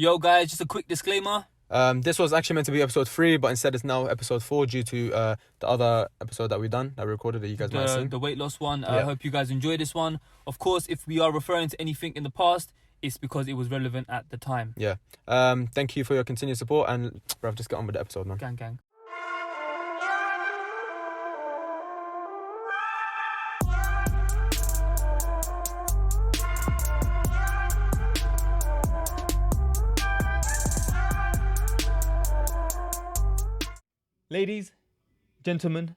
Yo guys, just a quick disclaimer. This was actually meant to be episode 3, but instead it's now episode 4 due to the other episode that we recorded that you guys might have seen. The weight loss one. I hope you guys enjoy this one. Of course, if we are referring to anything in the past, it's because it was relevant at the time. Yeah. Thank you for your continued support, and bruv, just get on with the episode, man. Gang. Ladies, gentlemen,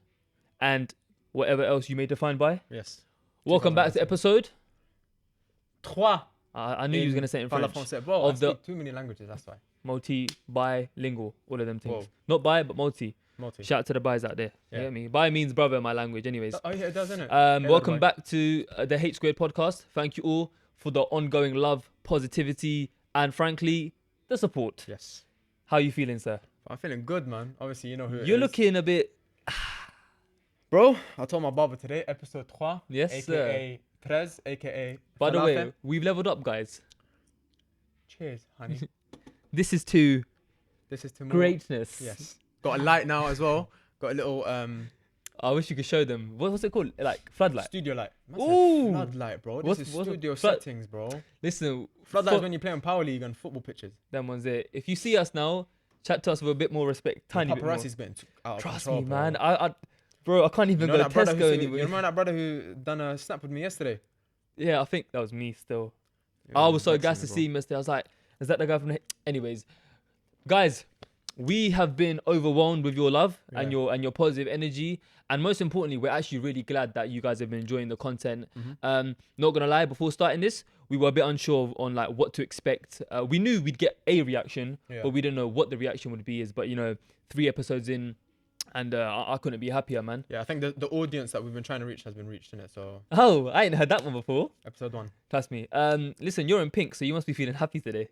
and whatever else you may define by. Yes. Welcome back to episode 3. I knew you was going to say it in French. Bro, I speak too many languages, that's why. Bilingual, all of them things. Whoa. Not bi, but multi. Multi. Shout out to the bis out there. Yeah. You get me? Bi means brother in my language anyways. Oh, yeah, it does, innit? Welcome back to the H Squared podcast. Thank you all for the ongoing love, positivity, and frankly, the support. Yes. How are you feeling, sir? I'm feeling good, man. Obviously, you know who it You're is. looking a bit... Bro, I told my barber today, episode 3. Yes, a.k.a. 13, a.k.a. By the falafel. way, we've leveled up, guys. Cheers, honey. This is to This is to more. greatness. Yes. Got a light now as well. Got a little I wish you could show them. What's it called? Like floodlight. studio light. Ooh. Floodlight, bro. What's- This is what's a studio flood- settings, bro. Listen, Floodlight is when you play on Power League and football pitches. them ones there. If you see us now, chat to us with a bit more respect. Tiny bit more. Paparazzi's been out of Trust control, me, bro. man. Bro, I can't even go to that brother Tesco who, anymore. you remember that brother who done a snap with me yesterday? Yeah, I think that was me still. Yeah, I was so vexing gassed to me, bro. see him yesterday. I was like, is that the guy from the... Anyways, guys, we have been overwhelmed with your love and your positive energy. And most importantly, we're actually really glad that you guys have been enjoying the content. Mm-hmm. Not gonna lie, before starting this, we were a bit unsure on like what to expect. We knew we'd get a reaction, Yeah. but we didn't know what the reaction would be. But 3 episodes in, and I couldn't be happier, man. Yeah, I think the audience that we've been trying to reach has been reached in it. So Oh, I ain't heard that one before. episode 1, Trust me. Listen, you're in pink, so you must be feeling happy today.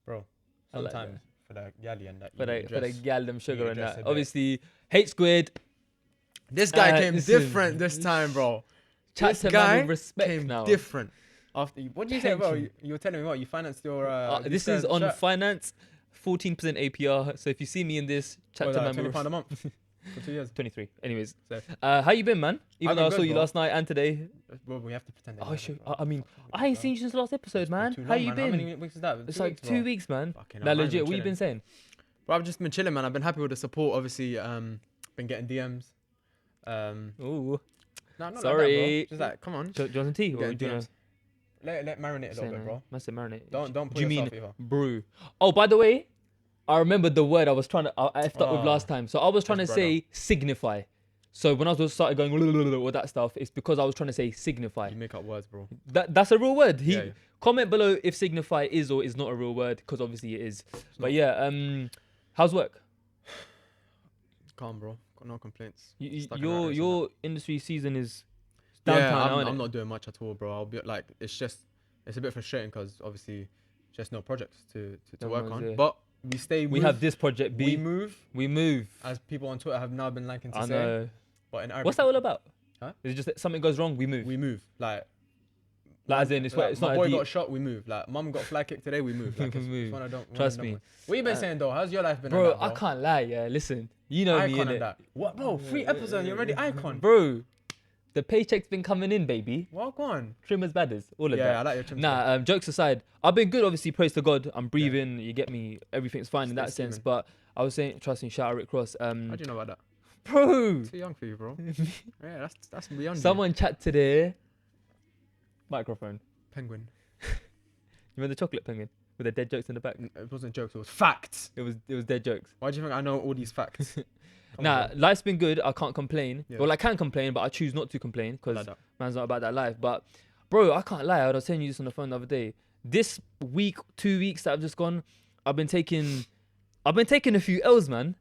bro. I like Sometimes for the galley and that. For the gal them sugar you and dress that. a bit. Obviously, H Squared. This guy came listen. different this time, bro. Chat This to man guy with respect came now. different. After what did you say, bro? Attention. You were telling me what you financed your. This is on shirt? finance, 14% APR. So if you see me in this, chat What to was man that, with £20 a month for 2 years. 23. Anyways, So, how you been, man? Even I've though I been saw good, you bro. last night and today. well, we have to pretend. Oh, shoot. I mean, I ain't seen you since the last episode, man. How you been? How many weeks is that? It's 2 like weeks, 2 bro. weeks, man. Fucking Nah, hell, man, legit. been What you been chilling. saying? Bro, I've just been chilling, man. I've been happy with the support. Obviously, been getting DMs. Ooh. No, not Sorry. like that, bro. Just like, come on. Johnson tea? Or Getting do you know? DMs. Let marinate a little bit, bro. Must say marinate. Don't Do put you yourself mean either. brew? Oh, by the way, I remember the word I was trying to. I effed up with last time. So I was trying to Yes, say signify. So when I was started going all that stuff, it's because I was trying to say signify. You make up words, bro. That's a real word. Yeah. Comment below if signify is or is not a real word, because obviously it is. But yeah, how's work? Calm, bro. Got no complaints. You, Stuck in a rat race your industry season is downtown yeah, now, I'm innit? not doing much at all, bro. I'll be like, it's a bit frustrating because obviously, just no projects to That work was on. it. But we stay. We have this project B. We move, We move. as people on Twitter have now been liking to I say. know. But in Arabic, What's that all about? Huh? Is it just that something goes wrong, we move? we move. Like as in, it's my not a boy deep- got shot. We move. Like mum got fly kicked today. We move. Like, We it's move. one I don't. Trust one I me. don't want. What you been saying though? How's your life been? Bro, on that, I can't lie, yeah. Listen, you know me, Icon and innit? that. What, bro? 3 episodes. You're already icon. Bro, the paycheck's been coming in, baby. Well, go on. Trimmers, badders, all of Yeah, that. I like your trim. Nah, jokes aside, I've been good, obviously, praise to God. I'm breathing, you get me, everything's fine in Stay that sense. steaming. But I was saying, trust me, shout out Rick Ross. How do you know about that? Bro, Too young for you, bro. Yeah, that's beyond. someone chat to the microphone. You. Penguin. You remember the chocolate penguin with the dead jokes in the back? It wasn't jokes. It was facts. It was dead jokes. Why do you think I know all these facts? Come on, Nah, bro. life's been good. I can't complain. Yeah. Well, I can complain, but I choose not to complain I because like that. man's not about that life. But bro, I can't lie. I was telling you this on the phone the other day. This week, 2 weeks that I've just gone, I've been taking a few L's, man.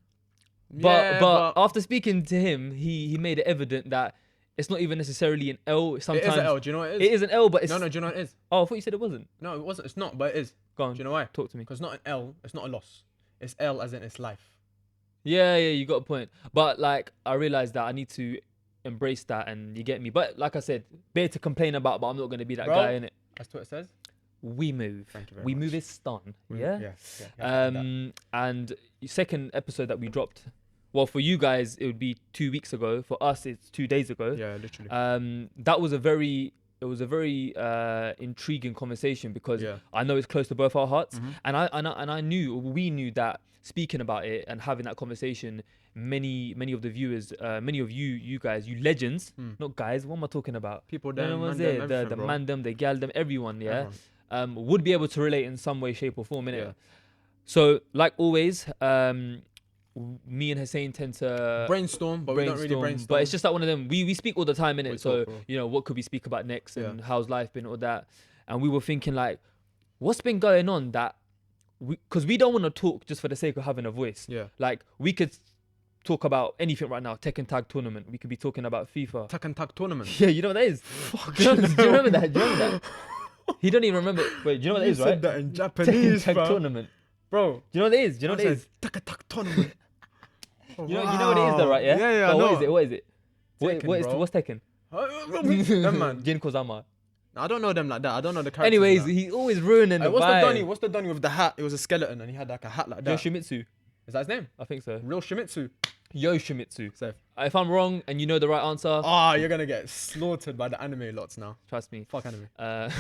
Yeah, But after speaking to him, he made it evident that it's not even necessarily an L. Sometimes it is an L. Do you know what it is? It is an L, but it's No, do you know what it is? Oh, I thought you said it wasn't. No, it wasn't. It's not, but it is. Go on, Do you know why? talk to me. Because it's not an L. It's not a loss. It's L as in it's life. Yeah, you got a point. But like, I realized that I need to embrace that, and you get me. But like I said, better to complain about, but I'm not gonna be that Bro. guy, innit? That's what it says. we move. Thank you very We much. move is stun. We- Yeah. yeah, that. And second episode that we dropped. Well, for you guys, it would be 2 weeks ago. For us, it's 2 days ago. Yeah, literally. That was a very intriguing conversation because Yeah. I know it's close to both our hearts, Mhm. and we knew that speaking about it and having that conversation, many of the viewers, many of you guys, you legends, not guys. What am I talking about? People No, them, one's man them, there. everything, The bro. man them, the gal them, everyone. Yeah, Everyone. would be able to relate in some way, shape, or form. Innit? Yeah. So, like always, me and Hussein tend to Brainstorm, but we don't really brainstorm. but it's just like one of them. We speak all the time, innit? We So talk, bro. you know, what could we speak about next, Yeah. and how's life been, all that. And we were thinking like, what's been going on that because we don't want to talk just for the sake of having a voice. Yeah. Like we could talk about anything right now. Tekken Tag Tournament. We could be talking about FIFA. Tekken Tag Tournament. Yeah, you know what that is. Do you remember that? Do you remember that? He don't even remember. Wait, do you know what that is, right? said that in Tekken Japanese, Tag bro. Tournament. Bro. Do you know what it is? Do you know what it is? Tekken Tag Tournament. You know what it is though, right? Yeah. Yeah, But I know. What is it? What is it? Tekken, bro. What's Tekken? Them man. Jin Kozama. I don't know them like that. I don't know the characters. Anyways, like that. he's always ruining the What's vibe. the Donny? What's the Donny with the hat? It was a skeleton and he had like a hat like that. Yoshimitsu. Is that his name? I think so. Real Shimizu. Yoshimitsu. Safe. If I'm wrong and you know the right answer, Ah, you're gonna get slaughtered by the anime lots now. trust me. Fuck anime. I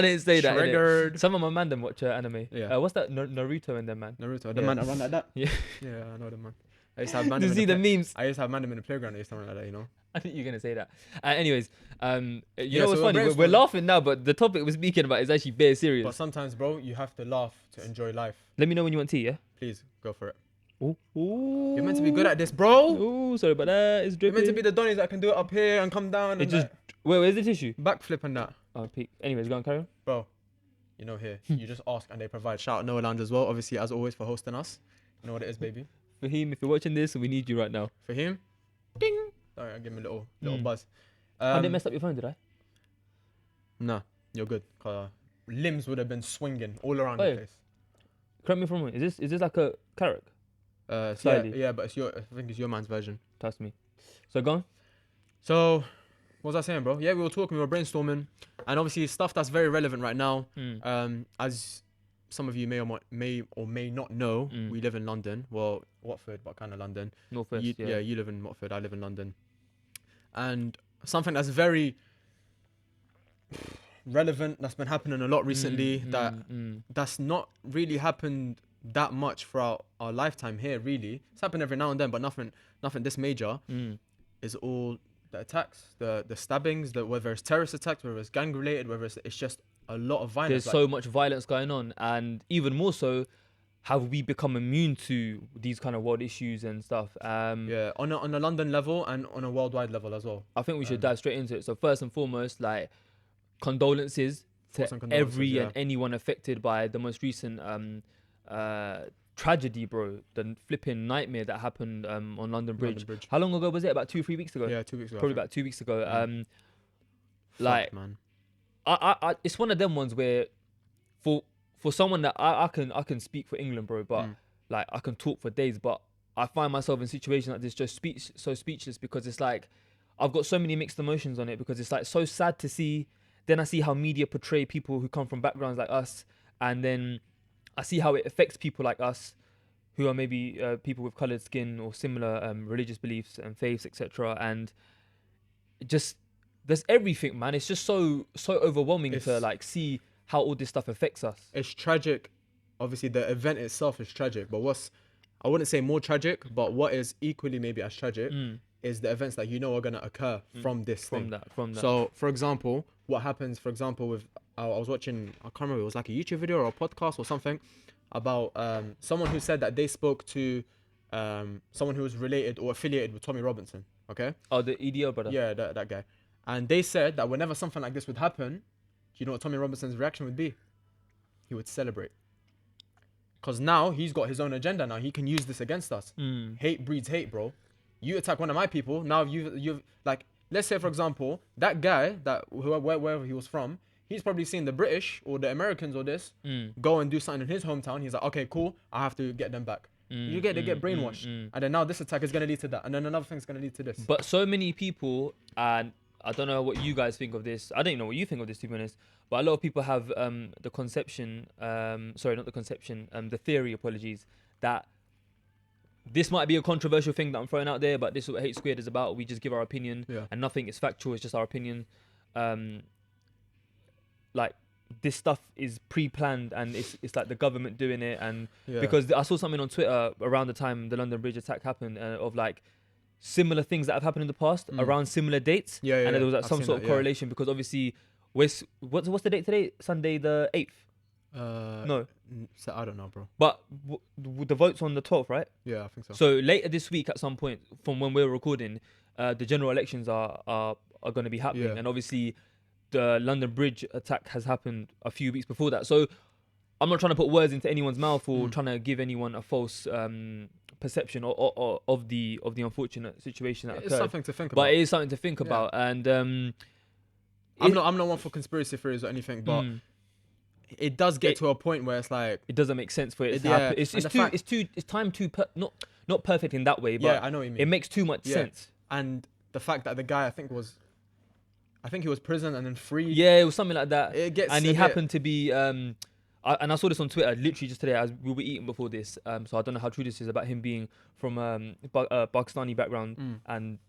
didn't say that. innit? Triggered. Some of my man them watch anime. Yeah. What's that? Naruto and them man. Naruto, the Yeah. man that run like that. Yeah. Yeah, I know the man. I used to have man. To see the memes. I used to have man in the playground. I used to run like that, you know. I think you're gonna say that. Anyways, you Yeah, know so what's we're funny? We're brainstorming. laughing now, but the topic we're speaking about is actually bare serious. But sometimes, bro, you have to laugh to enjoy life. Let me know when you want tea. Yeah. Please go for it. Ooh. You're meant to be good at this, bro. Ooh, sorry about that. It's You're dripping. meant to be the Donnies that can do it up here and come down It and just where's the tissue? like, backflip and that. Oh, peak. Anyways, go on, carry on. Bro, you know here, you just ask and they provide. Shout out Noa Lounge as well, obviously, as always, for hosting us. You know what it is, baby. Fahim, if you're watching this, we need you right now. For him, ding. Sorry, I'll give him a little buzz. I didn't mess up your phone, did I? Nah, you're good. Limbs would have been swinging all around Oi. the place. Correct me if I'm wrong. Is this like a carrot? Slightly. Yeah, but I think it's your man's version. Trust me. So go on. So, what was I saying, bro? Yeah, we were talking, we were brainstorming, and obviously stuff that's very relevant right now. As some of you may or may not know, we live in London. Well, Watford, but kind of London. Northwest. Yeah, you live in Watford. I live in London. And something that's very relevant, that's been happening a lot recently, that's not really happened that much throughout our lifetime here. Really, it's happened every now and then, but nothing this major. Is all the attacks, the stabbings, whether it's terrorist attacks, whether it's gang related, whether it's just a lot of violence. There's so much violence going on, and even more so, have we become immune to these kind of world issues and stuff? Yeah, on a London level and on a worldwide level as well. I think we should dive straight into it. So first and foremost, like condolences to every and anyone affected by the most recent tragedy, bro. The flipping nightmare that happened on London Bridge. Bridge. How long ago was it? About 2-3 weeks ago. Yeah, 2 weeks ago. Probably about 2 weeks ago. Fuck, man. I it's one of them ones where for someone that I can speak for England, bro, but like I can talk for days, but I find myself in situations like this just speechless because it's like I've got so many mixed emotions on it because it's like so sad to see. Then I see how media portray people who come from backgrounds like us, and then I see how it affects people like us who are maybe people with coloured skin or similar religious beliefs and faiths, etc. And just there's everything, man. It's just so overwhelming to like see how all this stuff affects us. It's tragic. Obviously, the event itself is tragic, but I wouldn't say more tragic, but what is equally maybe as tragic is the events that you know are going to occur from this thing. From that. So, for example, what happens, for example, with I was watching, I can't remember, it was like a YouTube video or a podcast or something about someone who said that they spoke to someone who was related or affiliated with Tommy Robinson. Okay. Oh, the EDO brother. Yeah, that guy. And they said that whenever something like this would happen, you know what Tommy Robinson's reaction would be? He would celebrate. Because now he's got his own agenda. Now he can use this against us. Hate breeds hate, bro. You attack one of my people. Now you've like, let's say, for example, that guy, wherever he was from, he's probably seen the British or the Americans or this go and do something in his hometown. He's like, okay, cool. I have to get them back. They get brainwashed. And then now this attack is going to lead to that. And then another thing is going to lead to this. But so many people, and I don't know what you guys think of this. I don't even know what you think of this, to be honest. But a lot of people have the conception, sorry, not the conception, the theory, apologies, that this might be a controversial thing that I'm throwing out there, but this is what Hate Squared is about. We just give our opinion, and nothing is factual. It's just our opinion. Like, this stuff is pre-planned, and it's like the government doing it. And because I saw something on Twitter around the time the London Bridge attack happened, of like similar things that have happened in the past around similar dates. And there was like some sort of correlation, because obviously, what's the date today? Sunday the 8th. No, so I don't know, bro. But the vote's on the 12th, right? Yeah, I think so. So later this week, at some point from when we're recording, the general elections are going to be happening, and obviously the London Bridge attack has happened a few weeks before that. So I'm not trying to put words into anyone's mouth or trying to give anyone a false perception of the unfortunate situation that occurred. It's something to think about. But it is something to think about, and I'm not one for conspiracy theories or anything, but it does get to a point where it's like it doesn't make sense for it to happen. It's timed too not perfect in that way, but I know what you mean. It makes too much sense. And the fact that the guy, I think he was prison and then free. Yeah, it was something like that. And he happened to be and I saw this on Twitter literally just today as we were eating before this. So I don't know how true this is about him being from Pakistani background, and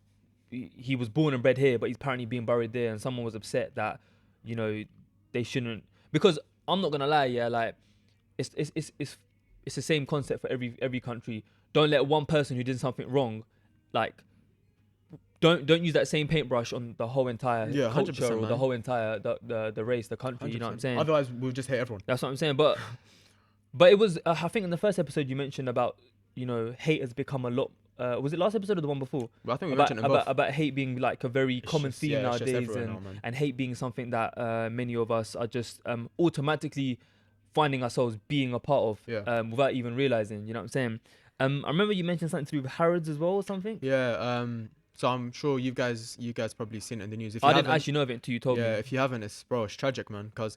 he was born and bred here, but he's apparently being buried there, and someone was upset that, you know, they shouldn't, because I'm not gonna lie, like it's the same concept for every country. Don't let one person who did something wrong, like don't use that same paintbrush on the whole entire culture or the whole entire the race, the country. 100%. You know what I'm saying? Otherwise, we'll just hate everyone. That's what I'm saying. But it was I think in the first episode you mentioned about, you know, hate has become a lot. Was it last episode or the one before? Well, I think we mentioned about hate being like a very common theme nowadays, and hate being something that many of us are just automatically finding ourselves being a part of without even realizing. You know what I'm saying? I remember you mentioned something to do with Harrods as well or something. Yeah. So I'm sure you guys probably seen it in the news. If you I didn't actually know of it until you told me. Yeah, if you haven't, it's tragic, man. Because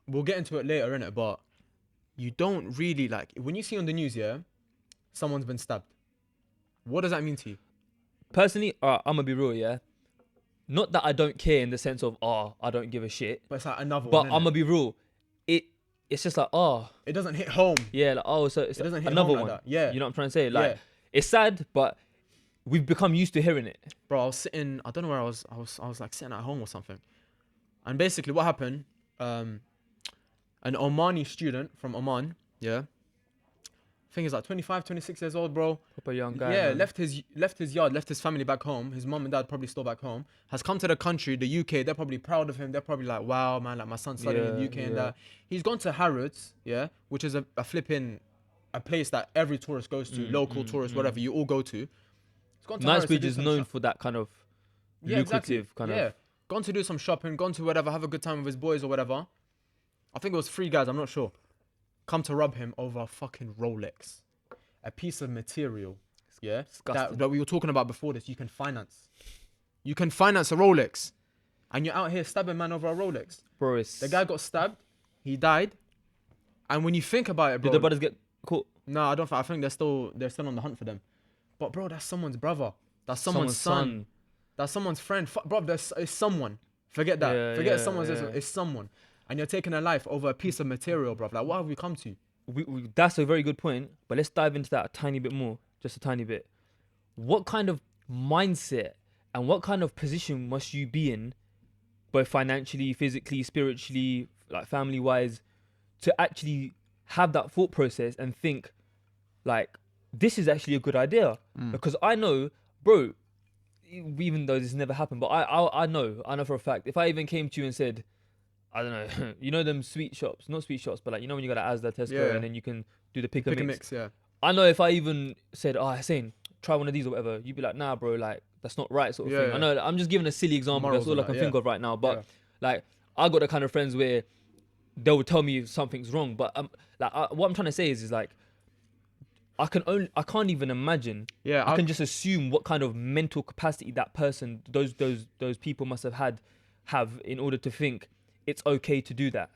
we'll get into it later, innit? But you don't really like when you see on the news, someone's been stabbed. What does that mean to you? Personally, I'm gonna be real, Not that I don't care in the sense of I don't give a shit. But it's like another but one. But I'm gonna be real. It's just like it doesn't hit home. Yeah, like so it's it doesn't hit another home one. Like that. Yeah. You know what I'm trying to say? Like it's sad, but we've become used to hearing it. Bro, I was sitting, I don't know where I was like sitting at home or something. And basically what happened, an Omani student from Oman, I think he's like 25, 26 years old, bro. Proper young guy. Yeah, man. left his yard, left his family back home. His mom and dad probably still back home. Has come to the country, the UK. They're probably proud of him. They're probably like, wow, man, like my son's studying in the UK and that. He's gone to Harrods, which is a place that every tourist goes to, local tourists, whatever, you all go to. He's gone to Knightsbridge is known for that kind of lucrative kind of. Yeah, gone to do some shopping, gone to whatever, have a good time with his boys or whatever. I think it was 3 guys, I'm not sure. Come to rob him over a fucking Rolex. A piece of material, that we were talking about before this. You can finance. You can finance a Rolex. And you're out here stabbing man over a Rolex. Bro, the guy got stabbed. He died. And when you think about it, bro. Did the brothers get caught? No, I don't think. I think they're still on the hunt for them. But bro, that's someone's brother. That's someone's son. That's someone's friend. Bro, it's someone. Forget that. Forget someone's. It's someone. And you're taking a life over a piece of material, bro. Like, what have we come to? That's a very good point. But let's dive into that a tiny bit more. Just a tiny bit. What kind of mindset and what kind of position must you be in, both financially, physically, spiritually, like family-wise, to actually have that thought process and think, like, this is actually a good idea? Because I know, bro, even though this never happened, but I know for a fact, if I even came to you and said, I don't know, you know them sweet shops, not sweet shops, but like, you know when you go to Asda, Tesco, and then you can do the pick and mix. I know if I even said, Hussein, try one of these or whatever, you'd be like, nah, bro, like, that's not right, sort of thing. I know, I'm just giving a silly example, that's all I can think of right now, but like, I got the kind of friends where they will tell me if something's wrong, but what I'm trying to say is like, I can't even imagine. I can just assume what kind of mental capacity that person, those people must have in order to think it's okay to do that.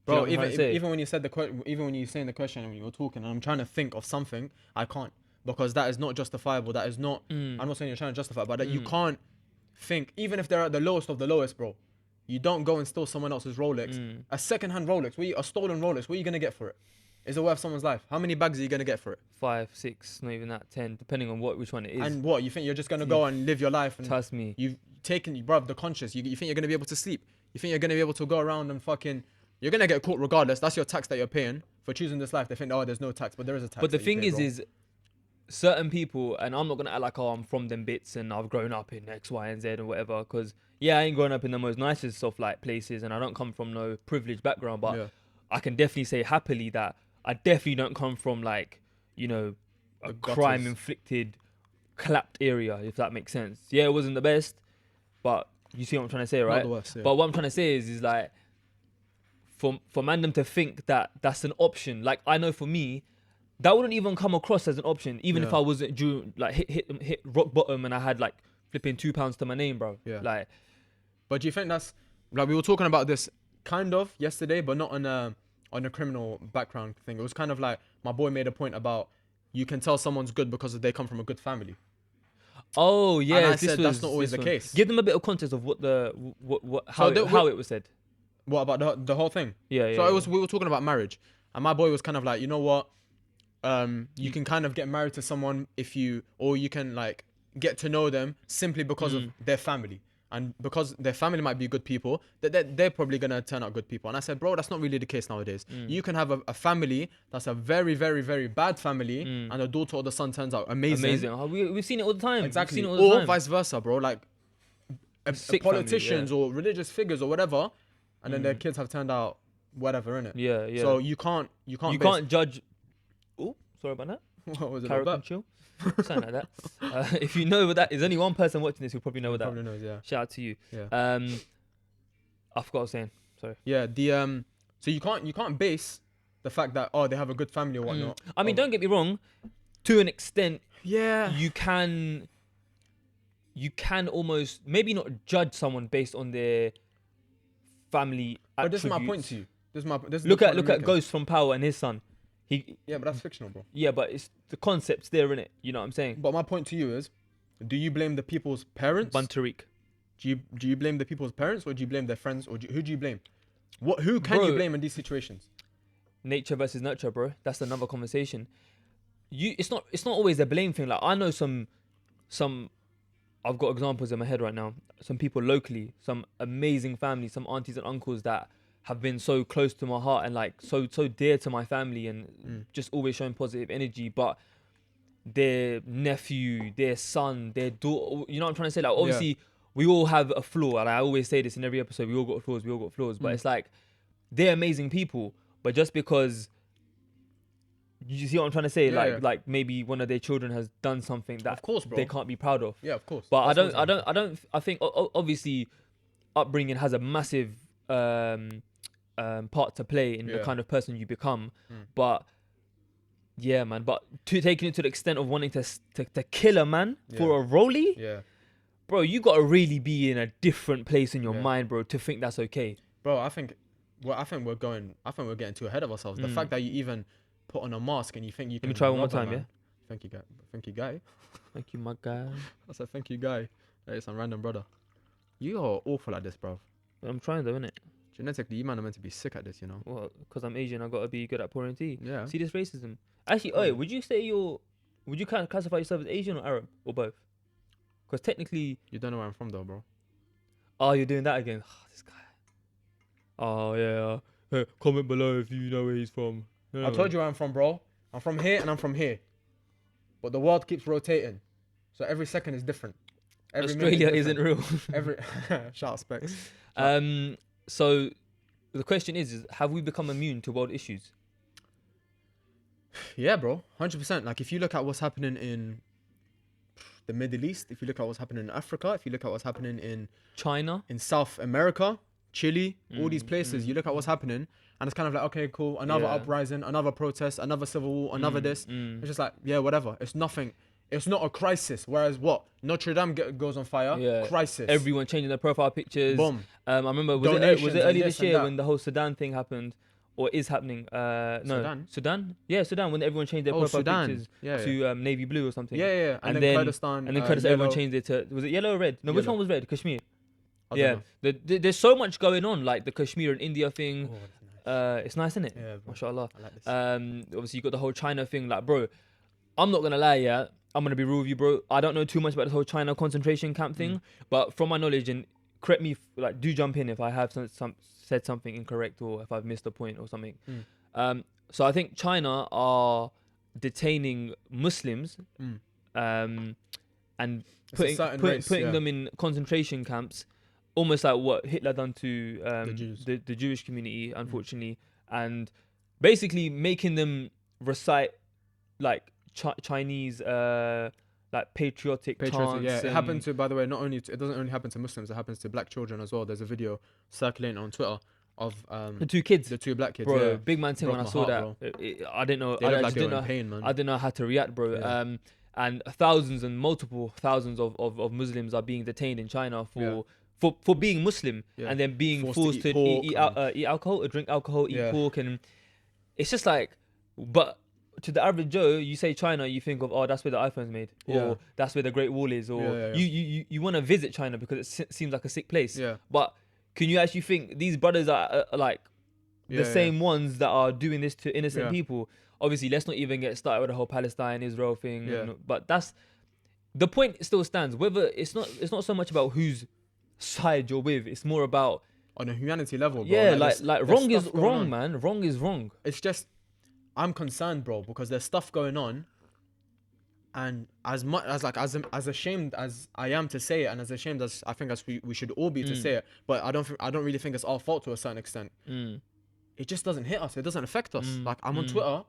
Bro, even when you said even when you saying the question and when you were talking, and I'm trying to think of something, I can't, because that is not justifiable. That is not. I'm not saying you're trying to justify it, but that you can't. think, even if they're at the lowest of the lowest, bro, you don't go and steal someone else's Rolex. A second-hand Rolex, a stolen Rolex, what are you going to get for it? Is it worth someone's life? How many bags are you going to get for it? 5, 6, not even that, 10, depending on which one it is. And what, you think you're just going to go and live your life? And trust me. You've taken, bruv, the conscious. You think you're going to be able to sleep? You think you're going to be able to go around and fucking... You're going to get caught regardless. That's your tax that you're paying for choosing this life. They think, oh, there's no tax, but there is a tax. But the thing is certain people, and I'm not going to act like, oh, I'm from them bits and I've grown up in X, Y, and Z and whatever, because, yeah, I ain't grown up in the most nicest of, like, places, and I don't come from no privileged background, but I can definitely say happily that I definitely don't come from, like, you know, a crime-inflicted, clapped area, if that makes sense. Yeah, it wasn't the best, but you see what I'm trying to say, right? Not the worst, yeah. But what I'm trying to say is like, for Mandem to think that that's an option, like, I know for me, that wouldn't even come across as an option, even if I wasn't hit rock bottom and I had, like, flipping £2 to my name, bro. Yeah. Like, but do you think that's, like, we were talking about this kind of yesterday, but not on a criminal background thing. It was kind of like my boy made a point about you can tell someone's good because they come from a good family. Oh yeah, and I said that's not always the case. Give them a bit of context of how it was said. What about the whole thing? Yeah. So we were talking about marriage, and my boy was kind of like, you know what, you can kind of get married to someone or you can, like, get to know them simply because of their family. And because their family might be good people, they're probably going to turn out good people. And I said, bro, that's not really the case nowadays. You can have a family that's a very, very, very bad family, and the daughter or the son turns out amazing. We've seen it all the time. Exactly. Or vice versa, bro. Like, politicians or religious figures or whatever, and then their kids have turned out whatever, innit? Yeah. So you can't judge... Oh, sorry about that. What was it Carrot about? Chill. Something like that. If you know what that is, only one person watching this who probably know what that. Probably knows, yeah. Shout out to you. Yeah. I forgot what I was saying. Sorry. Yeah. So you can't base the fact that they have a good family or whatnot. I mean, don't get me wrong. To an extent, yeah, you can almost maybe not judge someone based on their family. But this is my point to you. Look at Ghost from Power and his son. Yeah, but that's fictional, bro. Yeah, but it's the concept's there, innit? You know what I'm saying? But my point to you is, do you blame the people's parents? Tariq. Do you blame the people's parents, or do you blame their friends, or who do you blame? Who can you blame in these situations? Nature versus nurture, bro. That's another conversation. It's not always a blame thing. Like, I know some I've got examples in my head right now. Some people locally, some amazing families, some aunties and uncles that have been so close to my heart and, like, so dear to my family and just always showing positive energy, but their nephew, their son, their daughter, you know what I'm trying to say? Like, obviously, we all have a flaw, and I always say this in every episode, we all got flaws, but it's like, they're amazing people, but just because, you see what I'm trying to say? Like maybe one of their children has done something that of course, bro, they can't be proud of. Yeah, of course. But I think obviously upbringing has a massive part to play in the kind of person you become, but yeah, man. But taking it to the extent of wanting to kill a man for a rollie, bro, you gotta really be in a different place in your mind, bro, to think that's okay. Bro, I think we're getting too ahead of ourselves. The fact that you even put on a mask and you think you can. Let me try one more time, man. Thank you, guy. Thank you, guy. Thank you, my guy. I said thank you, guy. Hey, some random brother. You are awful at this, bro. I'm trying though, innit? Genetically, you man are meant to be sick at this, you know. Well, because I'm Asian, I gotta be good at pouring tea. Yeah. See this racism. Actually, would you kind of classify yourself as Asian or Arab or both? Because technically, you don't know where I'm from, though, bro. Oh, you're doing that again. Oh, this guy. Oh yeah. Hey, comment below if you know where he's from. Yeah. I told you where I'm from, bro. I'm from here and I'm from here. But the world keeps rotating, so every second is different. Australia isn't real. Shout out Specs. So the question is have we become immune to world issues? Yeah, bro, 100%. Like, if you look at what's happening in the Middle East, if you look at what's happening in Africa, if you look at what's happening in China, in South America, Chile, all these places, you look at what's happening, and it's kind of like, okay, cool, another uprising, another protest, another civil war, another this. It's just like, yeah, whatever. It's nothing. It's not a crisis. Whereas Notre Dame goes on fire. Crisis. Everyone changing their profile pictures. Boom. I remember was it earlier this year when the whole Sudan thing happened, or is happening. No, Sudan? Sudan. Yeah, Sudan. When everyone changed their Oh, profile Sudan. pictures Yeah, to navy blue or something. yeah. And And, then Kurdistan. And then Kurdistan, everyone yellow. changed it to, was it yellow or red? No, which Yellow. one was red? Kashmir. I Yeah, don't know. there's so much going on, like the Kashmir and India thing. Oh, that's nice. It's nice, isn't it? Yeah, bro. MashaAllah. I like this. Obviously you got the whole China thing. Like, bro, I'm not gonna lie, yeah. I'm gonna be real with you, bro. I don't know too much about this whole China concentration camp thing, but from my knowledge, and correct me, like, do jump in if I have said something incorrect or if I've missed a point or something. So I think China are detaining Muslims, and putting them in concentration camps, almost like what Hitler done to the Jewish community, unfortunately, and basically making them recite like Chinese like patriotic chants. Yeah, it happened to, by the way, it doesn't only happen to Muslims, it happens to black children as well. There's a video circulating on Twitter of the two kids, the two black kids, bro. yeah. Big man thing when I saw that, I didn't know. They looked like they were in pain, man. I didn't know how to react, bro. Yeah. And multiple thousands of Muslims are being detained in China for being Muslim, and then being forced to eat alcohol, or drink alcohol, eat pork, and it's just like, but to the average Joe, you say China, you think of, oh, that's where the iPhone's made, or that's where the Great Wall is, or you want to visit China because it seems like a sick place. Yeah. But can you actually think these brothers are like the same ones that are doing this to innocent people? Obviously, let's not even get started with the whole Palestine Israel thing. Yeah. But that's the point. Still stands. Whether it's not so much about whose side you're with. It's more about on a humanity level, bro. Yeah, like wrong is wrong, man. Wrong is wrong. It's just I'm concerned, bro, because there's stuff going on. And as much as like as ashamed as I am to say it, and as ashamed as I think as we should all be to say it, but I don't really think it's our fault to a certain extent. It just doesn't hit us. It doesn't affect us. Like I'm on Twitter,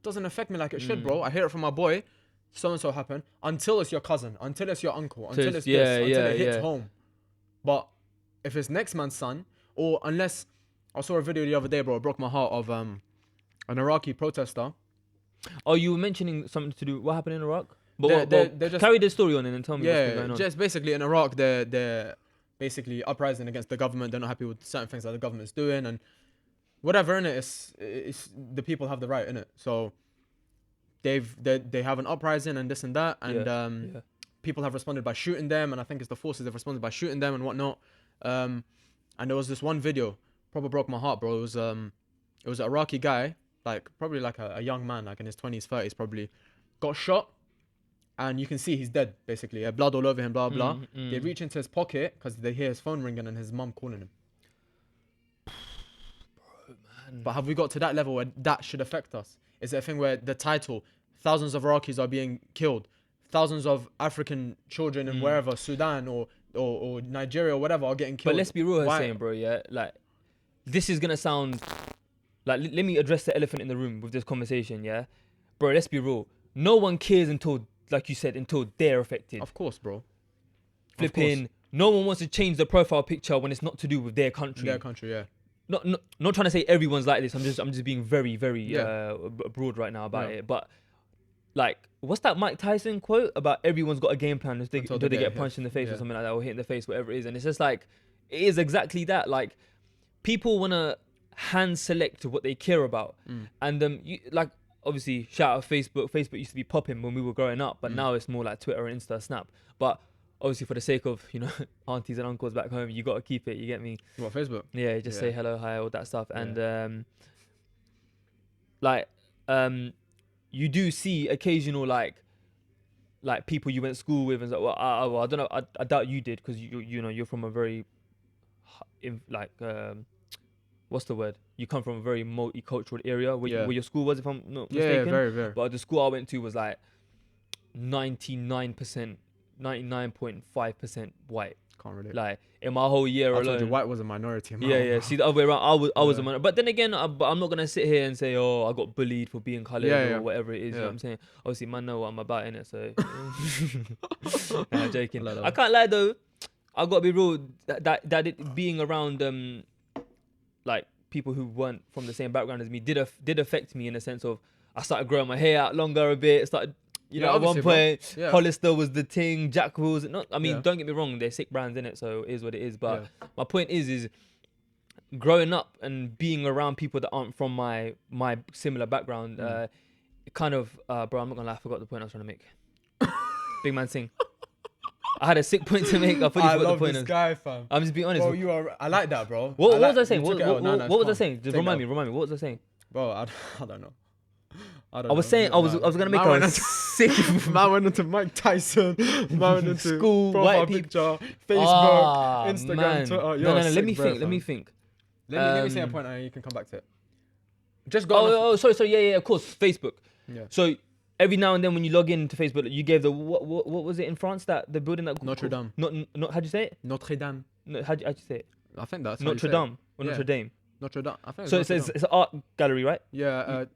doesn't affect me like it should, bro. I hear it from my boy, so and so happened. Until it's your cousin, until it's your uncle, until it's this, until it hits home. But if it's next man's son, or unless I saw a video the other day, bro, it broke my heart of an Iraqi protester. Oh, you were mentioning something to do. What happened in Iraq? But they're just carry the story on and tell me what's been going on. Just basically in Iraq, they're basically uprising against the government. They're not happy with certain things that the government's doing and whatever. In it, it's the people have the right in it. So they have an uprising and this and that, and people have responded by shooting them, and I think it's the forces have responded by shooting them and whatnot. And there was this one video, probably broke my heart, bro. It was an Iraqi guy. Like probably like a young man, like in his 20s, 30s, probably got shot, and you can see he's dead. Basically, blood all over him, blah blah. They reach into his pocket because they hear his phone ringing and his mum calling him. Bro, man. But have we got to that level where that should affect us? Is it a thing where the title, thousands of Iraqis are being killed, thousands of African children in wherever, Sudan or Nigeria or whatever, are getting killed? But let's be real, Hussein, bro. Yeah, like this is gonna sound. Like, let me address the elephant in the room with this conversation, yeah? Bro, let's be real. No one cares until, like you said, until they're affected. Of course, bro. Flipping, no one wants to change the profile picture when it's not to do with their country. Their country, yeah. Not trying to say everyone's like this. I'm just being very, very broad right now about it. But, like, what's that Mike Tyson quote about everyone's got a game plan until they get punched in the face or something like that, or hit in the face, whatever it is. And it's just like, it is exactly that. Like, people want to hand select what they care about, and you, like, obviously shout out Facebook used to be popping when we were growing up, but now it's more like Twitter, Insta, Snap. But obviously for the sake of, you know, aunties and uncles back home, you got to keep it, you get me? What, Facebook? Yeah, just say hello, hi, all that stuff. And you do see occasional like people you went to school with and like, well, I don't know, I doubt you did, because you know you're from a very what's the word? You come from a very multicultural area where your school was, if I'm not mistaken. Yeah, very, very. But the school I went to was like 99.5% white. Can't relate. Like in my whole year alone. I told you white was a minority. Yeah. See, the other way around, I was a minority. But then again, I'm not gonna sit here and say, oh, I got bullied for being coloured or whatever it is. You know what I'm saying? Obviously, man, know what I'm about, innit? So, I'm joking. I can't lie though. I gotta be real. That it being around like people who weren't from the same background as me did affect me in the sense of I started growing my hair out longer a bit. Started, at one point, Hollister was the thing, Jack Wills. Don't get me wrong, they're sick brands in it, so it is what it is. But my point is growing up and being around people that aren't from my similar background, it kind of, bro, I'm not gonna lie, I forgot the point I was trying to make. Big man sing. I had a sick point to make. I fully I forgot love the point. this guy, fam. I'm just being honest. Bro, you are. I like that, bro. What like, was I saying? you What, took it out. what, No, what was I it's saying? calm. Just Take remind it me. What was I saying? Bro, I don't know. I was saying I was gonna make Man a sick Man went into Mike Tyson. Man went into School, profile white people. picture, Facebook, Ah, Instagram, man. Twitter. No, You're no, a no. Let sick me bro, think. Let fam. me think. Let me say a point and you can come back to it. Just go. Oh, sorry. Yeah. Of course, Facebook. Yeah. So every now and then when you log into Facebook, you gave the what was it in France, that the building that Notre Dame. Not how'd you say it? Notre Dame. No, how'd you say it? I think that's Notre Dame or Yeah. Notre Dame. Notre Dame. I think So Notre it's Dame. an art gallery, right? Yeah. Or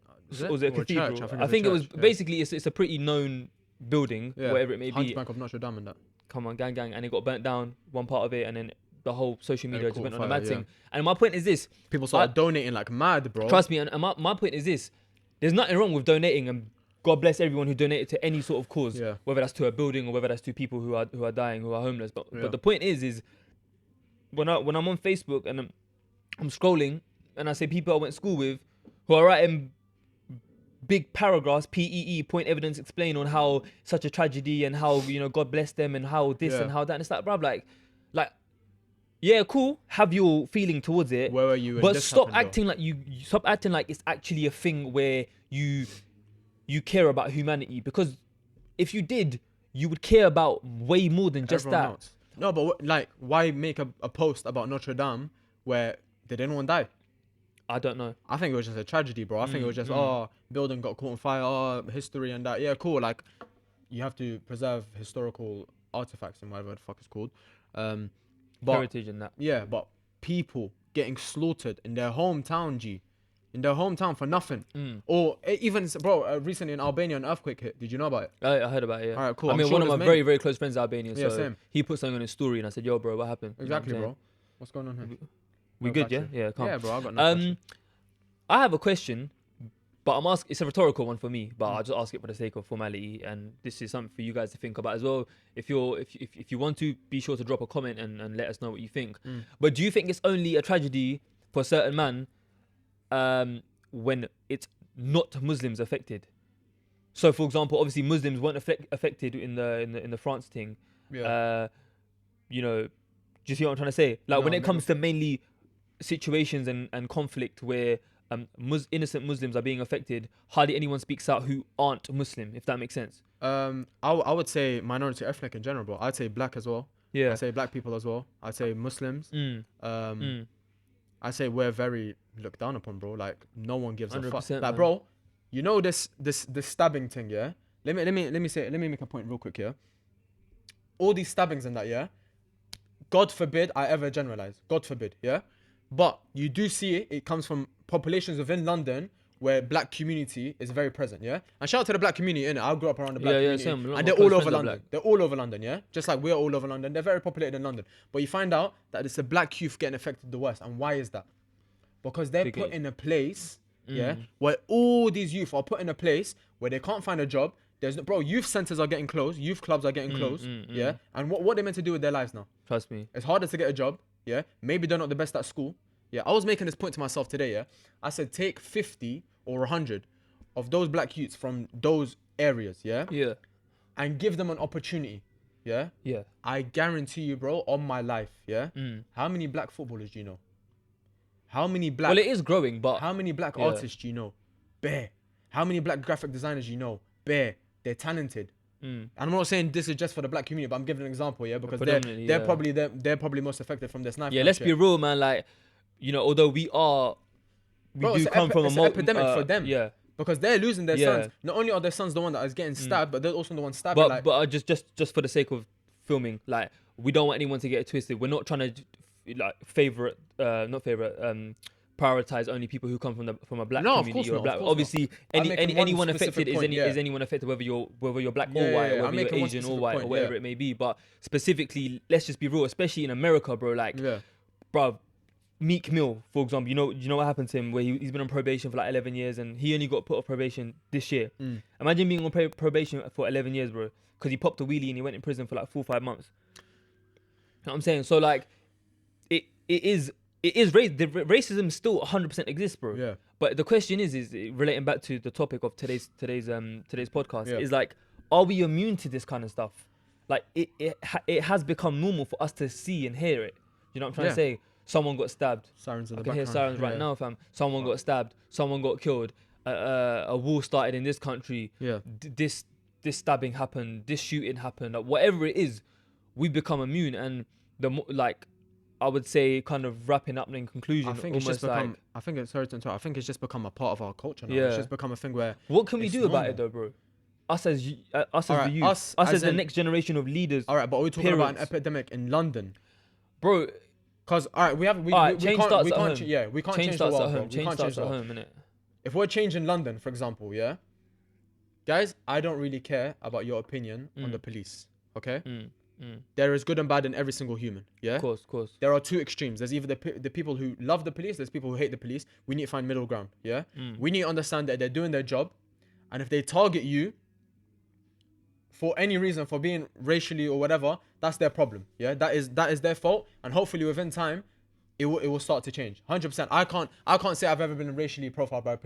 was it a Or cathedral? church? I think it was church, yeah. basically it's a pretty known building, Yeah. whatever it may be. Hunchback of Notre Dame and that. Come on, gang, and it got burnt down, one part of it, and then the whole social media just caught went on a fire, mad yeah. thing. And my point is this: People started donating like mad, bro. trust me, and my point is this: there's nothing wrong with donating, and God bless everyone who donated to any sort of cause, Yeah. whether that's to a building or whether that's to people who are dying, who are homeless. But Yeah. but the point is when I'm on Facebook and I'm scrolling and I say people I went to school with who are writing big paragraphs, PEE, point evidence explain on how such a tragedy and how, you know, God bless them and how this Yeah. and how that. And it's like, bruv, like, yeah, cool. Have your feeling towards it. Where were you? when But this stop happened, acting like you stop acting like it's actually a thing where you care about humanity, because if you did, you would care about way more than just Everyone that. else. No, but like, why make a post about Notre Dame where did anyone die? I don't know. I think it was just a tragedy, bro. I think it was just, building got caught on fire, history and that. Yeah, cool. Like, you have to preserve historical artifacts and whatever the fuck it's called. But Heritage and that. yeah, but people getting slaughtered in their hometown, G. In their hometown for nothing. Or even, bro, recently in Albania, an earthquake hit. Did you know about it? I heard about it. Yeah. All right, cool. I I'm mean, sure one of my there's very, very close friends is Albanian. Yeah, So same. he put something on his story and I said, yo, bro, what happened? You know what I'm Exactly, saying? bro. What's going on here? We No good, yeah? factory. Yeah, calm. Yeah, bro, I got no question. I have a question, but it's a rhetorical one for me, but I'll just ask it for the sake of formality, and this is something for you guys to think about as well. If you want to, be sure to drop a comment and let us know what you think. But do you think it's only a tragedy for a certain man when it's not Muslims affected? So, for example, obviously Muslims weren't affected in the France thing. Yeah. You know, do you see what I'm trying to say? Like, No, when it maybe- comes to mainly situations and conflict where innocent Muslims are being affected, hardly anyone speaks out who aren't Muslim, if that makes sense. I would say minority ethnic in general, bro. I'd say black as well. Yeah. I'd say black people as well. I'd say Muslims. I'd say we're very looked down upon, bro. Like, no one gives a fuck. 100%, Like, man. bro, you know this stabbing thing, yeah? Let me make a point real quick, yeah? All these stabbings and that, yeah? God forbid I ever generalize. God forbid, yeah? But you do see it. It comes from populations within London where black community is very present, yeah? And shout out to the black community, innit? I grew up around the black community. same. A lot of And my they're close all over friends are London. black. They're all over London, yeah? Just like we're all over London. They're very populated in London. But you find out that it's the black youth getting affected the worst. And why is that? Because they're Big put age. in a place, yeah, where all these youth are put in a place where they can't find a job. There's no, bro, youth centers are getting closed. Youth clubs are getting closed, yeah? And what they meant to do with their lives now? Trust me. It's harder to get a job, yeah? Maybe they're not the best at school. Yeah, I was making this point to myself today, yeah? I said take 50 or 100 of those black youths from those areas, yeah? Yeah. And give them an opportunity, yeah? Yeah. I guarantee you, bro, on my life, yeah? How many black footballers do you know? How many black... Well, it is growing, but How many black Yeah. artists do you know? Bare. How many black graphic designers do you know? Bare. They're talented. And I'm not saying this is just for the black community, but I'm giving an example, yeah? Because Predominantly, they're yeah. probably most affected from this knife. yeah, let's be real, man. Like, you know, although we Bro, do it's come from a it's an epidemic for them. Yeah. Because they're losing their Yeah. sons. Not only are their sons the one that is getting stabbed, but they're also the one stabbing. But just for the sake of filming, like, we don't want anyone to get it twisted. We're not trying to prioritize only people who come from a black No, of community course or a not, black. of course Obviously, I'm making one anyone specific affected point, yeah. is anyone affected, whether you're black Yeah, or white, yeah, or I'm whether you're making one Asian or specific white, point, or whatever yeah. it may be. But specifically, let's just be real, especially in America, bro. Like, Yeah. bro, Meek Mill, for example, you know what happened to him, where he's been on probation for like 11 years and he only got put off probation this year. Imagine being on probation for 11 years, bro, because he popped a wheelie and he went in prison for like 4 or 5 months. You know what I'm saying? So, like, it is it is racism still 100% exists, bro. Yeah. But the question is relating back to the topic of today's podcast, Yeah. is like, are we immune to this kind of stuff? Like it has become normal for us to see and hear it. You know what I'm trying to say? Someone got stabbed. Sirens in I the can hear background. sirens right now, fam. Someone got stabbed. Someone got killed. A war started in this country. Yeah. This stabbing happened. This shooting happened. Like, whatever it is, we become immune. And I would say, kind of wrapping up in conclusion. I think it's just become. I think it's sorry to interrupt. I think it's just become a part of our culture now. Yeah. It's just become a thing where. What can we it's do about normal. it though, bro? Us as the youth, us us as as the in- next generation of leaders, All right, but are we talking about an Parents. epidemic in London? bro. Because all right, we Change starts we at can't home. yeah, we can't Change change the starts at world, bro. home. We Change can't change starts the at world. home, innit? If we're changing London, for example, yeah, guys, I don't really care about your opinion on the police. Okay, there is good and bad in every single human. Yeah, Of course. there are two extremes. There's either the people who love the police, there's people who hate the police. We need to find middle ground. Yeah, we need to understand that they're doing their job, and if they target you for any reason, for being racially or whatever, that's their problem. Yeah, that is their fault, and hopefully within time, it will start to change. 100%. I can't say I've ever been racially profiled by a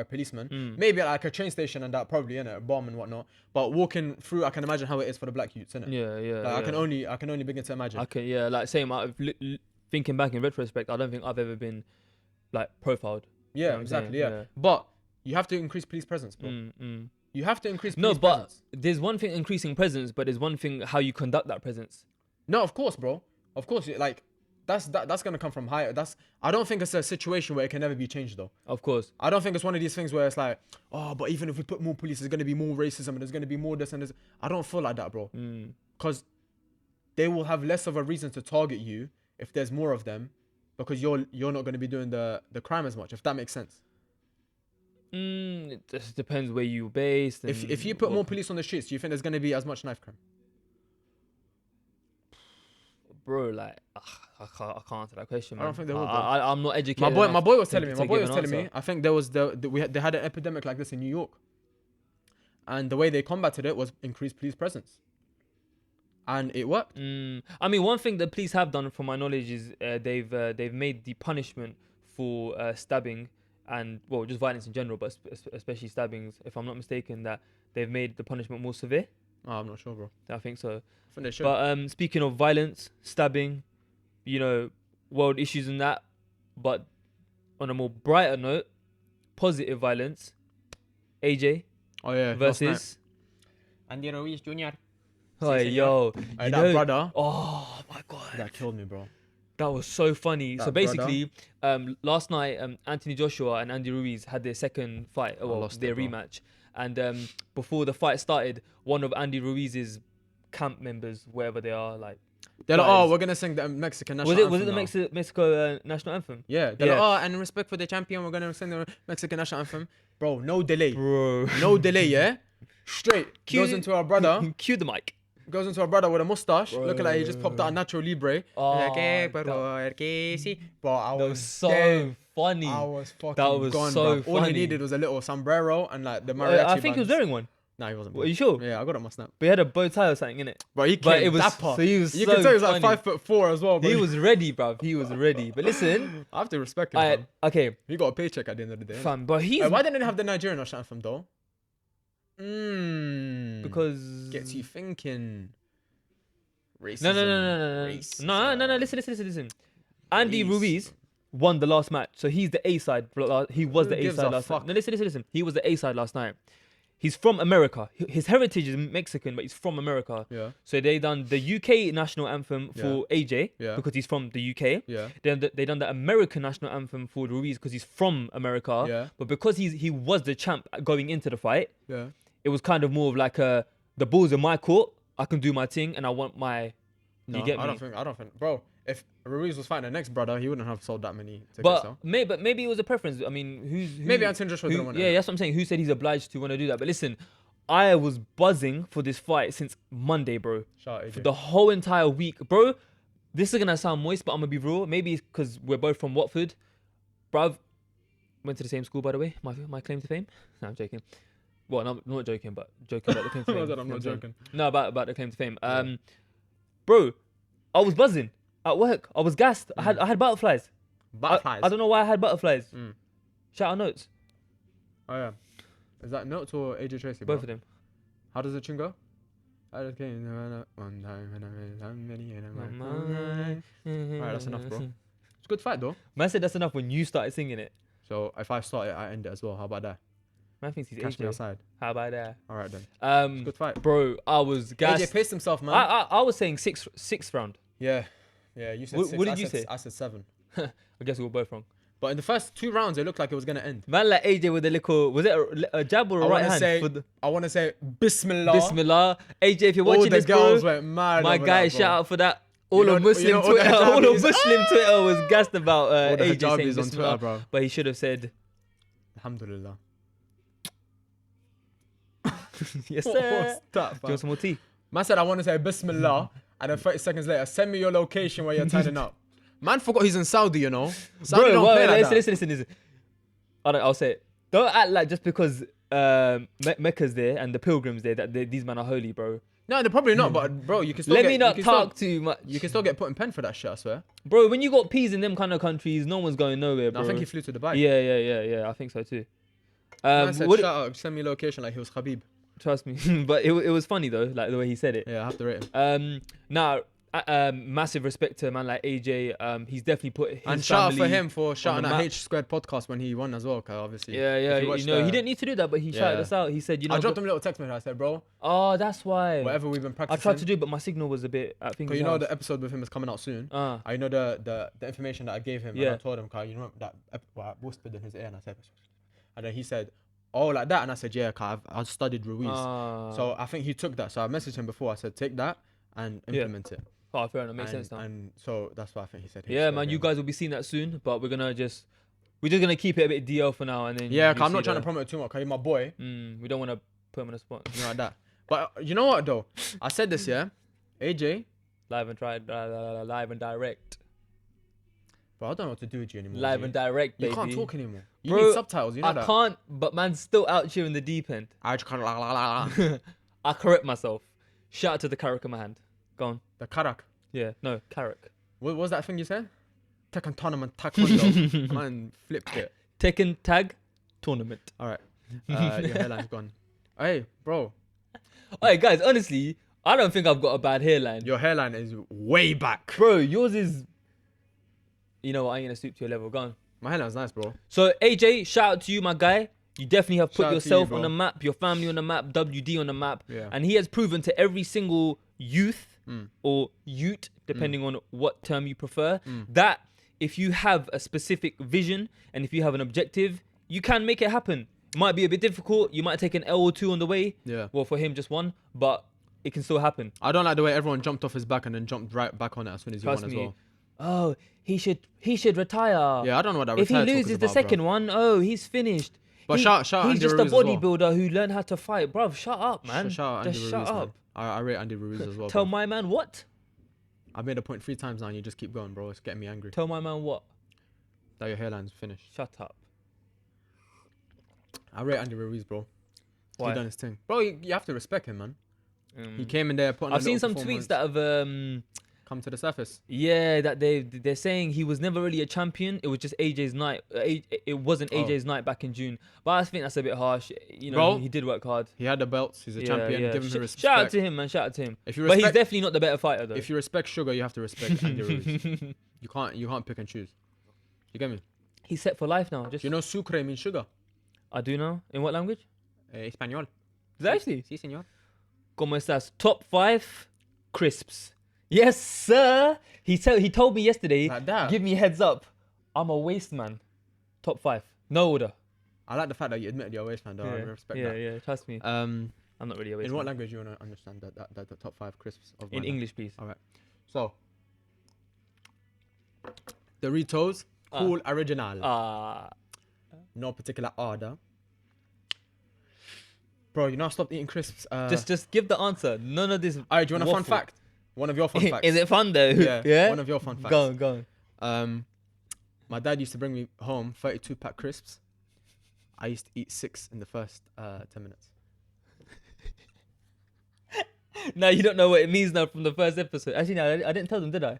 policeman. Maybe at like a train station and that, probably, innit, a bomb and whatnot. But walking through, I can imagine how it is for the black youths, innit? Yeah. Like, I can only begin to imagine. Okay, yeah, like same. Thinking back in retrospect, I don't think I've ever been like profiled. You know Yeah, what I'm exactly. saying? Yeah. But you have to increase police presence, bro. You have to increase No, police but presence. there's one thing increasing presence, but there's one thing how you conduct that presence. No, of course, bro. Of course, like that's gonna come from higher. I don't think it's a situation where it can never be changed, though. Of course. I don't think it's one of these things where it's like, oh, but even if we put more police, there's gonna be more racism and there's gonna be more this and this. I don't feel like that, bro. Because they will have less of a reason to target you if there's more of them, because you're not gonna be doing the crime as much. If that makes sense. It just depends where you're based. And If you put more police on the streets, do you think there's gonna be as much knife crime? bro, like I can't answer that question, man. I don't think they will, bro. I'm not educated. My boy enough was to- telling me. to My boy give was an telling me. answer. I think there was they had an epidemic like this in New York, and the way they combated it was increased police presence, and it worked. I mean, one thing the police have done, from my knowledge, is they've made the punishment for stabbing and, well, just violence in general, but especially stabbings, if I'm not mistaken, that they've made the punishment more severe. Oh, I'm not sure, bro. I think so. I think they should. But speaking of violence, stabbing, world issues and that, but on a more brighter note, positive violence, AJ oh yeah, versus Andy Ruiz Jr. Oh, yo, That brother, oh my god, that killed me, bro. that was so funny. That So basically, last night, Anthony Joshua and Andy Ruiz had their second fight, their rematch. And before the fight started, one of Andy Ruiz's camp members, wherever they are, like, They're like, guys- oh, we're gonna sing the Mexican national anthem. was it the now. Mexico national anthem? Yeah, they're Yeah. like, oh, and in respect for the champion, we're gonna sing the Mexican national anthem. Bro, no delay. Bro, No delay, yeah? Straight. Goes into our brother. Cue the mic. Goes into our brother with a mustache, looking like he just popped out a Nacho Libre. Oh, Like, eh, that- bro, I That was was so dead. funny. I was fucking That was gone, so bro. All he funny. needed was a little sombrero and like the mariachi I think he was bands. wearing one. Nah, he wasn't. Are you sure? Yeah, I got it on my snap. But he had a bow tie or something in it. But he But came it was dapper. so he was You so can tell he was like funny. 5'4" as well. Bro. He was ready, bruv. He was ready. But listen, I have to respect him. Fam. okay, He got a paycheck at the end of the day. innit? fam, but he's Hey, why didn't they have the Nigerian national anthem though? because Gets you thinking. Racism. No. Listen. Andy Racism. Ruiz won the last match, so he's the A side. He was Who the A gives side a last fuck? night. No, listen. He was the A side last night. He's from America. His heritage is Mexican, but he's from America. Yeah. So they done the UK national anthem for AJ Yeah. because he's from the UK. Yeah. Then they done the American national anthem for Ruiz because he's from America. Yeah. But because he was the champ going into the fight, Yeah. it was kind of more of like the ball's in my court. I can do my thing, and I want my. No, you get me? I don't think, bro. If Ruiz was fighting the next brother, he wouldn't have sold that many tickets. But though. maybe it was a preference. I mean, who Maybe Anthony Joshua didn't want it. Yeah, that's what I'm saying. Who said he's obliged to want to do that? But listen, I was buzzing for this fight since Monday, bro. Shout out For AJ. the whole entire week, bro. This is gonna sound moist, but I'm gonna be real. Maybe it's because we're both from Watford, bruv. Went to the same school, by the way. My claim to fame. No, I'm joking. Well, no, I'm not joking, but joking about the claim to fame. I'm not joking. No, about the claim to fame. Bro, I was buzzing. At work, I was gassed. I had butterflies. Butterflies. I don't know why I had butterflies. Mm. Shout out notes. Oh yeah. Is that Notes or AJ Tracy? Bro? Both of them. How does the tune go? I just came one time and I'm many and I'm Alright, that's enough, bro. It's a good fight though. Man said that's enough when you started singing it. So if I start it, I end it as well. How about that? Man thinks he's Catch me AJ. outside. How about that? Alright then. Good fight. Bro, I was gassed. AJ paced himself, man. I was saying sixth round. Yeah. You said What- 6. what did you say? I said 7. I guess we were both wrong. But in the first 2 rounds, it looked like it was gonna end. Man, like AJ with a little, was it a jab or a right hand? I want to say Bismillah. Bismillah. AJ, if you're All watching the this, girls bro, went mad. my over guy, that, bro. shout out for that. All know- of Muslim you know all the Twitter, all of hijabis. Muslim Twitter was gassed about All the AJ saying hijabis on Twitter, Bismillah, bro. but he should have said, Alhamdulillah. yes, What's sir. that, Do you fam? want some more tea? Man said, I want to say Bismillah. And then 30 seconds later, send me your location where you're turning up. Man forgot he's in Saudi, you know. Saudi Bro, don't play like that. listen. I'll say it. Don't act like just because Mecca's there and the pilgrims there that these men are holy, bro. No, they're probably not, but bro, you can still Let get, me not you can talk still, too much. You can still get put in pen for that shit, I swear. Bro, when you got peas in them kind of countries, no one's going nowhere, bro. I think he flew to Dubai. Yeah, I think so too. Man said, what- shout out, send me location like he was Khabib. trust me. But it was funny though, like the way he said it. Yeah, I have to rate him. Now, massive respect to a man like AJ. He's definitely put his And shout out for family him for shouting the at map. H Squared podcast when he won as well, cause obviously. Yeah, if you watch know, the- he didn't need to do that, but he shouted Yeah. us out. He said, you know, I dropped him a little text message. I said, bro, oh, that's why. whatever we've been I practicing. tried to do it, but my signal was a bit. I think. Cause you know the episode with him is coming out soon. Uh, I know the information that I gave him. Yeah. And I told him, cause you know that well, I whispered in his ear and I said, and then he said, oh, like that, and I said, yeah, cause I've studied Ruiz. So I think he took that. So I messaged him before. I said, take that and implement it. oh, fair enough. Makes and, sense now. And so that's why I think he said. Yeah, man, you guys will be seeing that soon, but we're just gonna keep it a bit DL for now, and then Yeah, you cause I'm see not trying to the- promote it too much. Cause he's my boy. we don't want to put him on the spot. You know like that. But you know what though? I said this, yeah. AJ, Live and direct. bro, I don't know what to do with you anymore. Live G. and direct, You baby. can't talk anymore. You Bro, need subtitles. You know I that. can't, but man's still out here in the deep end. I just can't. La, la, la, la. I correct myself. Shout out to the Carrick in my hand. Go on. The Karak. Yeah, no, Carrick. What was that thing you said? Tekken tournament taekwondo. Man flipped it. Tekken tag tournament. All right. Your hairline's gone. Hey, bro. Alright, guys, honestly, I don't think I've got a bad hairline. Your hairline is way back. Bro, yours is. You know what? I ain't gonna stoop to your level. Go on. My hairline's nice, bro. So AJ, shout out to you, my guy. You definitely have put Shout out to yourself you, on the bro. map, your family on the map, WD on the map, Yeah. and he has proven to every single youth or ute, depending on what term you prefer, that if you have a specific vision and if you have an objective, you can make it happen. It might be a bit difficult. You might take an L or two on the way. Yeah. Well, for him, just one, but it can still happen. I don't like the way everyone jumped off his back and then jumped right back on it as soon as he Trust won as me. well. Oh, he should retire. Yeah, I don't know what that If he retire talk loses is the about, second bro. one, oh, he's finished. But shout he's Andy just Ruiz a as well. bodybuilder who learned how to fight, bruv. Shut up, man. Shout out just Andy shut Ruiz, up. man. I rate Andy Ruiz as well. Tell bro. my man what? I've made a point 3 times now and you just keep going, bro. It's getting me angry. Tell my man what? That your hairline's finished. Shut up. I rate Andy Ruiz, bro. Why? He done his thing. Bro, you have to respect him, man. Mm. He came in there, put on I've a seen little some performance, tweets that have come to the surface. yeah, that they're saying he was never really a champion. It was just AJ's night. It wasn't AJ's night back in June. But I think that's a bit harsh. You know, Bro, he did work hard. He had the belts. He's a champion. Give him the respect. Shout out to him, man. Shout out to him. If you But he's respect, definitely not the better fighter, though. if you respect Sugar, you have to respect Andy Ruiz. You can't pick and choose. You get me? He's set for life now. Just You know, sucre means sugar. I do know. In what language? Español. Is that actually? Sí, señor. ¿Cómo estás? Top 5 crisps. Yes, sir. He told me yesterday. Like that? Give me heads up. I'm a waste man. Top 5. No order. I like the fact that you admitted you're a waste fan, though. I respect yeah, that. yeah. Trust me. I'm not really a waste In man. what language do you want to understand that the top 5 crisps of In my English, please. All right. So, Doritos, cool original. No particular order. Bro, you know I stopped eating crisps. Just give the answer. None of this. Alright, do you want a fun waffle. fact? One of your fun facts. Is it fun though? Yeah. One of your fun facts. Go on. My dad used to bring me home 32-pack crisps. I used to eat 6 in the first 10 minutes. Now you don't know what it means now from the first episode. Actually, no, I didn't tell them, did I?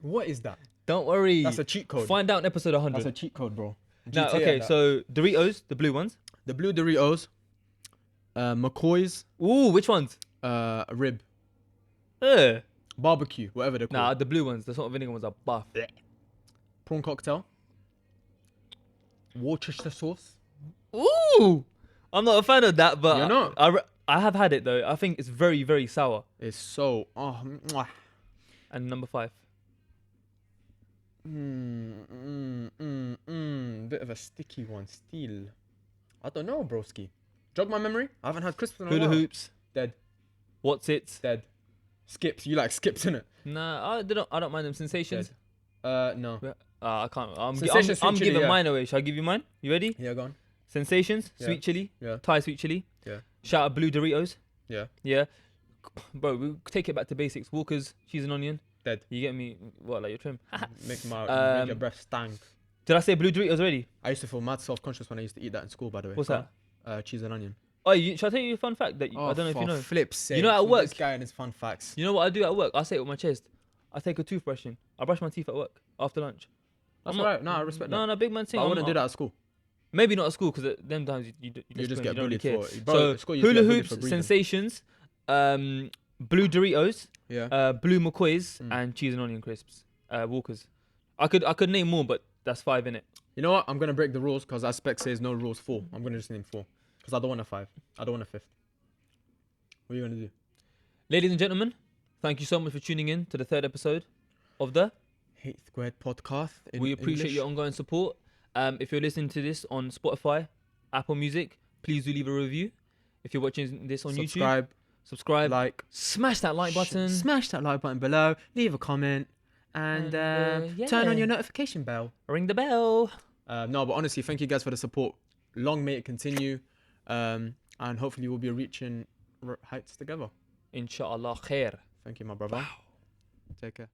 What is that? Don't worry. That's a cheat code. Find out in episode 100. That's a cheat code, bro. No, GTA okay, and that. so Doritos, the blue ones. The blue Doritos, McCoy's, Ooh, which ones? rib, barbecue, whatever they're called. Nah, the blue ones. The salt and vinegar ones are buff. Prawn cocktail, Worcestershire sauce. Ooh, I'm not a fan of that, but You're not? I have had it though. I think it's very, very sour. It's so mwah. And number 5. Bit of a sticky one still. I don't know, broski. Jog my memory. I haven't had crisps in a Hula while. hoops. Dead. What's it? Dead. Skips. You like skips, innit? Nah, I don't mind them. Sensations. No. I can't. I'm Sensations, sweet chili, giving yeah. mine away. Shall I give you mine? You ready? Yeah, go on. Sensations, Yeah. sweet chili, Yeah. Thai sweet chili. Yeah. Shout out blue Doritos. Yeah. Yeah. Bro, we'll take it back to basics. Walkers, cheese and onion. Dead. You get me? What, like your trim? Make your breath stank. Did I say blue Doritos already? I used to feel mad self-conscious when I used to eat that in school, by the way. What's Go that? on. Cheese and onion. Oh, shall I tell you a fun fact that I don't know if you know? Flips sake. You know at work- This guy and his fun facts. You know what I do at work? I say it with my chest. I take a toothbrush in. I brush my teeth at work after lunch. That's I'm not- alright. No, I respect that. No, big man thing. But I I'm wouldn't not- do that at school. Maybe not at school because them times you You just get don't really bullied care. for it. Bro, So at school you used to hula get bullied hoops, for breathing. sensations, blue Doritos, Yeah. blue McCoys, Mm. and cheese and onion crisps. Walkers. I could name more, but that's 5 in it. You know what? I'm gonna break the rules because as spec says no rules 4. I'm gonna just name 4 because I don't want a 5. I don't want a 5th. What are you gonna do? Ladies and gentlemen, thank you so much for tuning in to the 3rd episode of the. Hate Squared podcast. We appreciate your ongoing support. If you're listening to this on Spotify, Apple Music, please do leave a review. If you're watching this on YouTube, subscribe, like, smash that like button. smash that like button below, leave a comment, and turn on yeah. your notification bell. Ring the bell. No, but honestly, thank you guys for the support. Long may it continue, and hopefully we'll be reaching heights together. Inshallah khair. Thank you, my brother. Take care.